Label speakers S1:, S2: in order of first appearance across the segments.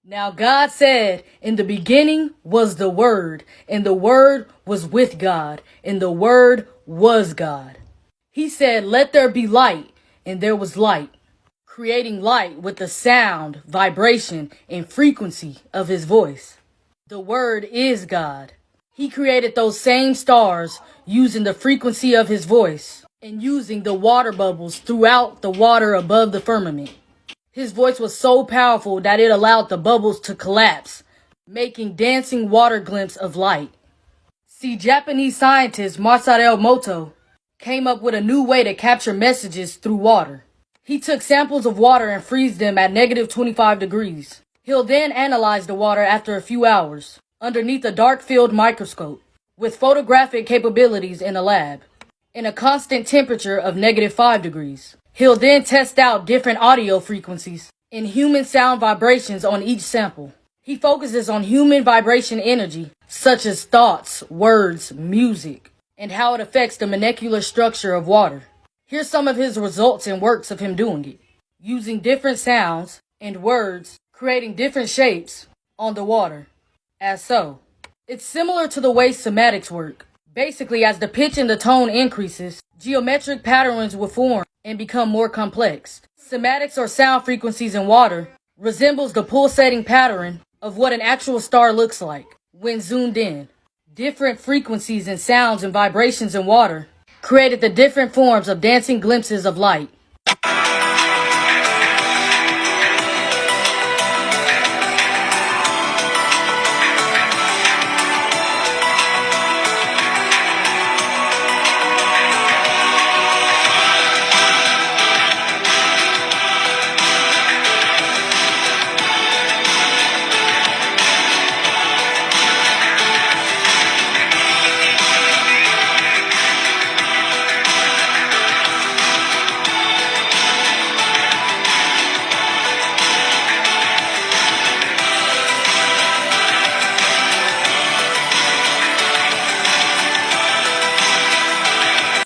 S1: Now God said, in the beginning was the Word, and the Word was with God, and the Word was God. He said, let there be light, and there was light, creating light with the sound, vibration, and frequency of his voice. The Word is God. He created those same stars using the frequency of his voice and using the water bubbles throughout the water above the firmament. His voice was so powerful that it allowed the bubbles to collapse, making dancing water glimpses of light. See, Japanese scientist Masaru Emoto came up with a new way to capture messages through water. He took samples of water and freeze them at negative 25 degrees. He'll then analyze the water after a few hours underneath a dark field microscope with photographic capabilities in a lab in a constant temperature of negative 5 degrees. He'll then test out different audio frequencies and human sound vibrations on each sample. He focuses on human vibration energy, such as thoughts, words, music, and how it affects the molecular structure of water. Here's some of his results and works of him doing it. Using different sounds and words, creating different shapes on the water, as so. It's similar to the way somatics work. Basically, as the pitch and the tone increases, geometric patterns will form and become more complex. Somatics or sound frequencies in water resembles the pulsating pattern of what an actual star looks like when zoomed in. Different frequencies and sounds and vibrations in water created the different forms of dancing glimpses of light.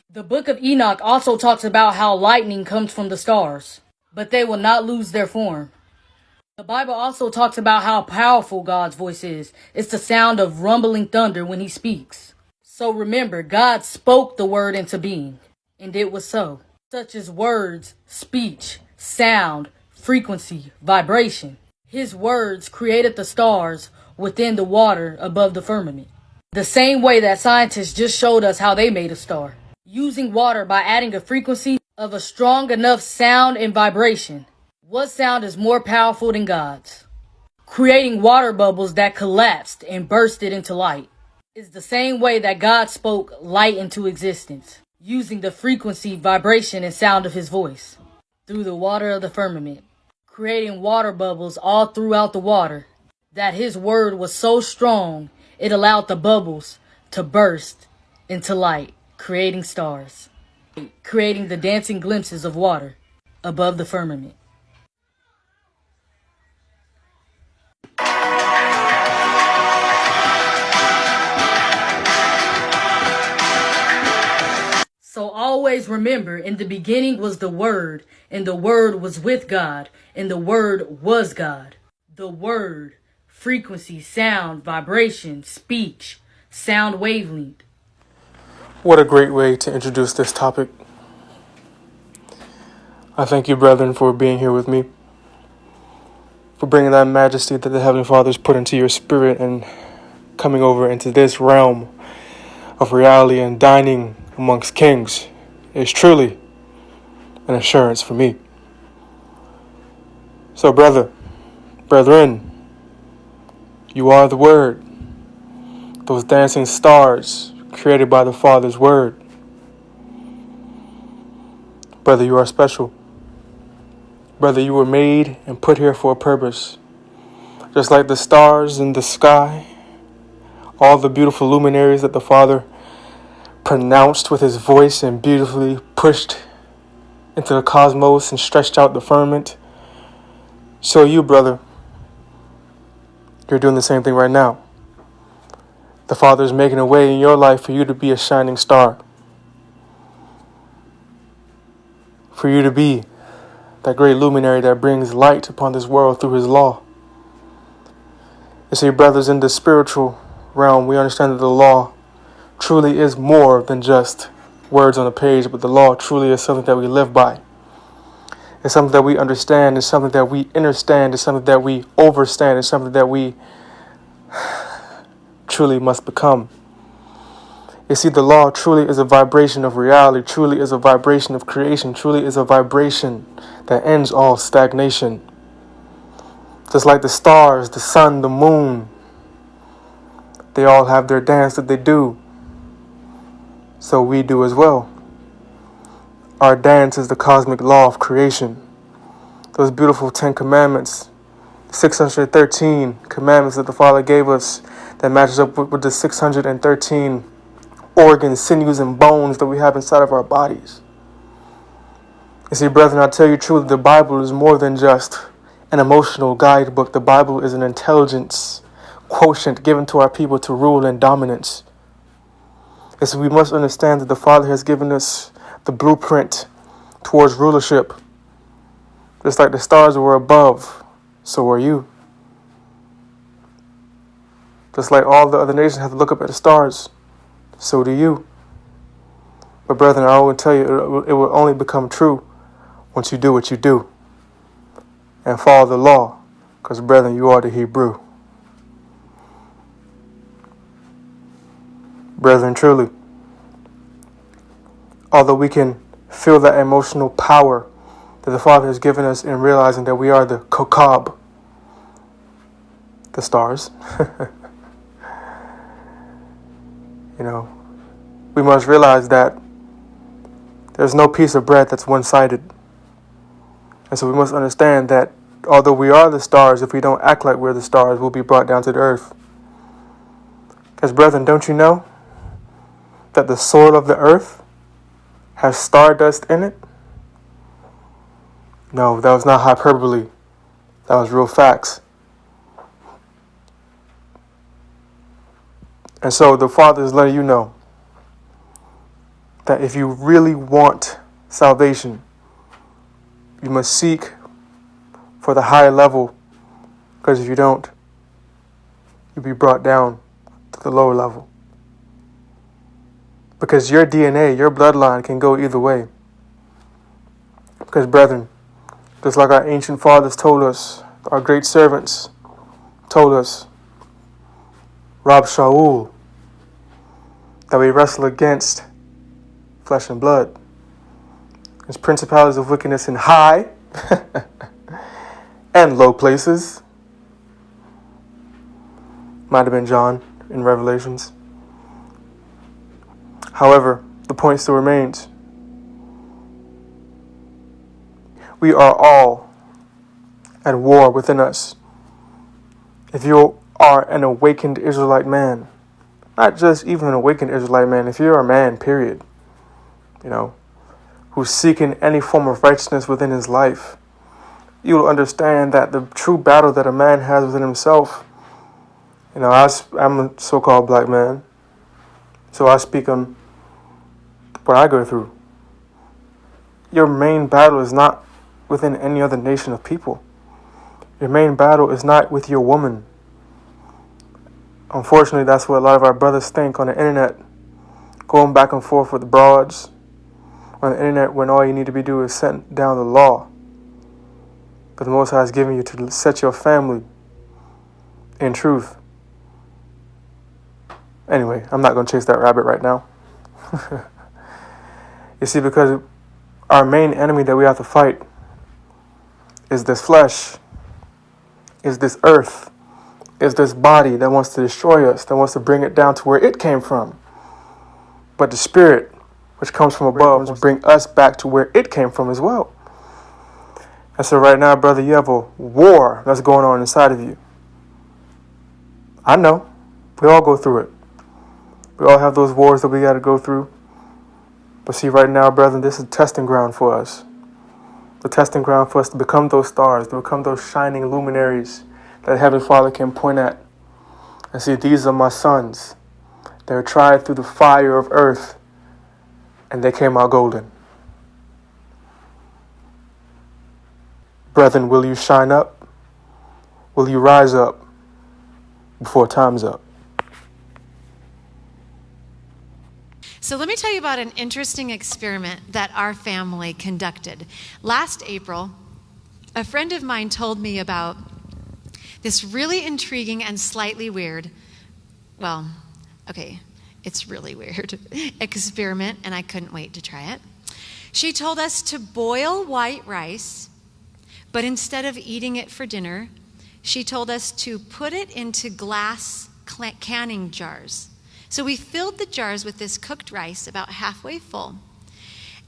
S1: The Book of Enoch also talks about how lightning comes from the stars, but they will not lose their form. The Bible also talks about how powerful God's voice is. It's the sound of rumbling thunder when he speaks. So remember, God spoke the word into being, and it was so. Such as words, speech, sound, frequency, vibration. His words created the stars within the water above the firmament. The same way that scientists just showed us how they made a star. Using water by adding a frequency of a strong enough sound and vibration. What sound is more powerful than God's? Creating water bubbles that collapsed and bursted into light is the same way that God spoke light into existence, using the frequency, vibration, and sound of his voice through the water of the firmament, creating water bubbles all throughout the water, that his word was so strong it allowed the bubbles to burst into light, creating stars, creating the dancing glimpses of water above the firmament. So always remember, in the beginning was the Word, and the Word was with God, and the Word was God. The Word, frequency, sound, vibration, speech, sound wavelength.
S2: What a great way to introduce this topic. I thank you, brethren, for being here with me, for bringing that majesty that the Heavenly Father's put into your spirit and coming over into this realm of reality and dining amongst kings is truly an assurance for me. So, brethren, you are the Word, those dancing stars created by the Father's Word. Brother, you are special. Brother, you were made and put here for a purpose. Just like the stars in the sky, all the beautiful luminaries that the Father pronounced with his voice and beautifully pushed into the cosmos and stretched out the firmament. So you, brother, you're doing the same thing right now. The Father is making a way in your life for you to be a shining star. For you to be that great luminary that brings light upon this world through his law. You see, brothers, in the spiritual realm, we understand that the law truly is more than just words on a page, but the law truly is something that we live by. It's something that we understand. It's something that we understand. It's something that we overstand. It's something that we truly must become. You see, the law truly is a vibration of reality, truly is a vibration of creation, truly is a vibration that ends all stagnation. Just like the stars, the sun, the moon, they all have their dance that they do. So we do as well. Our dance is the cosmic law of creation. Those beautiful 10 commandments, 613 commandments that the Father gave us that matches up with the 613 organs, sinews, and bones that we have inside of our bodies. You see, brethren, I tell you truly, the Bible is more than just an emotional guidebook. The Bible is an intelligence quotient given to our people to rule and dominance. And so we must understand that the Father has given us the blueprint towards rulership. Just like the stars were above, so are you. Just like all the other nations have to look up at the stars, so do you. But brethren, I will tell you, it will only become true once you do what you do and follow the law, because brethren, you are the Hebrew. Brethren, truly, although we can feel that emotional power that the Father has given us in realizing that we are the Kokab, the stars, we must realize that there's no piece of bread that's one-sided. And so we must understand that although we are the stars, if we don't act like we're the stars, we'll be brought down to the earth. Because brethren, don't you know that the soil of the earth has stardust in it? No, that was not hyperbole. That was real facts. And so the Father is letting you know that if you really want salvation, you must seek for the higher level, because if you don't, you'll be brought down to the lower level. Because your DNA, your bloodline can go either way. Because brethren, just like our ancient fathers told us, our great servants told us, Rab Shaul, that we wrestle against flesh and blood. There's principalities of wickedness in high and low places. Might have been John in Revelations. However, the point still remains. We are all at war within us. If you are an awakened Israelite man, not just even an awakened Israelite man, if you're a man, period, who's seeking any form of righteousness within his life, you'll understand that the true battle that a man has within himself, I'm a so-called black man, so I speak on what I go through. Your main battle is not within any other nation of people. Your main battle is not with your woman. Unfortunately, that's what a lot of our brothers think on the internet, going back and forth with the broads on the internet when all you need to be doing is set down the law. But the Most High has given you to set your family in truth. Anyway, I'm not going to chase that rabbit right now. You see, because our main enemy that we have to fight is this flesh, is this earth, is this body that wants to destroy us, that wants to bring it down to where it came from. But the spirit, which comes from above, will bring us back to where it came from as well. And so right now, brother, you have a war that's going on inside of you. I know. We all go through it. We all have those wars that we got to go through. But see, right now, brethren, this is a testing ground for us. The testing ground for us to become those stars, to become those shining luminaries that Heavenly Father can point at. And see, these are my sons. They were tried through the fire of earth, and they came out golden. Brethren, will you shine up? Will you rise up? before time's up.
S3: So let me tell you about an interesting experiment that our family conducted. Last April, a friend of mine told me about this really intriguing and slightly weird, well, okay, it's really weird, experiment, and I couldn't wait to try it. She told us to boil white rice, but instead of eating it for dinner, she told us to put it into glass canning jars. So we filled the jars with this cooked rice about halfway full.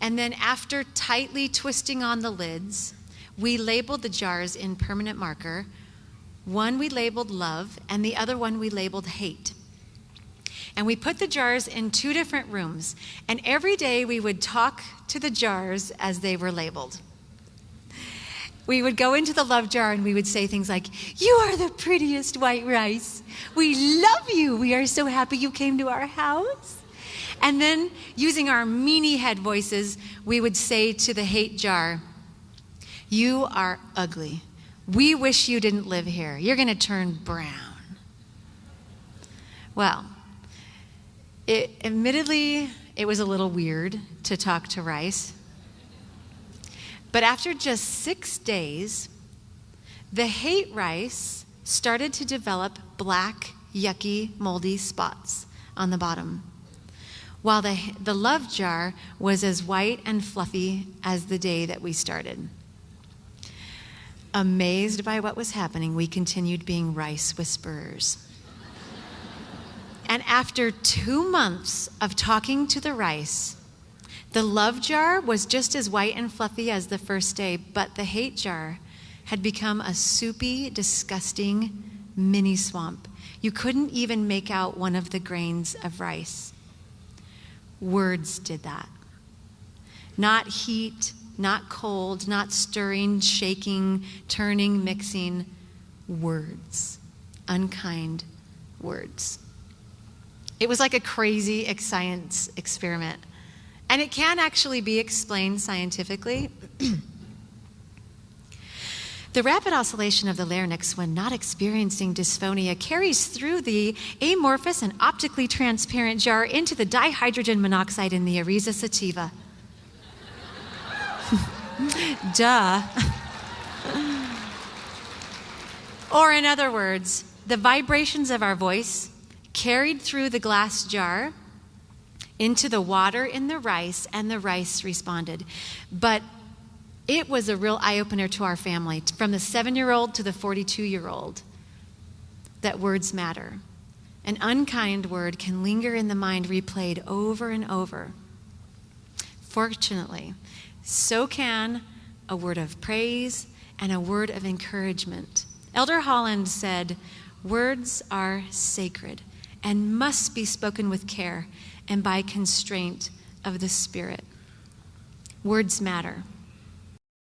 S3: And then after tightly twisting on the lids, we labeled the jars in permanent marker. One we labeled love, and the other one we labeled hate. And we put the jars in 2 different rooms. And every day we would talk to the jars as they were labeled. We would go into the love jar and we would say things like, "You are the prettiest white rice. We love you. We are so happy you came to our house." And then, using our meanie head voices, we would say to the hate jar, "You are ugly. We wish you didn't live here. You're going to turn brown." Well, admittedly, it was a little weird to talk to rice. But after just 6 days, the hate rice started to develop black, yucky, moldy spots on the bottom, while the love jar was as white and fluffy as the day that we started. Amazed by what was happening, we continued being rice whisperers. And after 2 months of talking to the rice, the love jar was just as white and fluffy as the first day, but the hate jar had become a soupy, disgusting mini swamp. You couldn't even make out one of the grains of rice. Words did that. Not heat, not cold, not stirring, shaking, turning, mixing. Words. Unkind words. It was like a crazy science experiment. And it can actually be explained scientifically. The rapid oscillation of the larynx when not experiencing dysphonia carries through the amorphous and optically transparent jar into the dihydrogen monoxide in the aerisa sativa. Duh. Or in other words, the vibrations of our voice carried through the glass jar into the water in the rice, and the rice responded. But it was a real eye-opener to our family, from the 7-year-old to the 42-year-old, that words matter. An unkind word can linger in the mind, replayed over and over. Fortunately, so can a word of praise and a word of encouragement. Elder Holland said, "Words are sacred and must be spoken with care and by constraint of the Spirit." Words matter.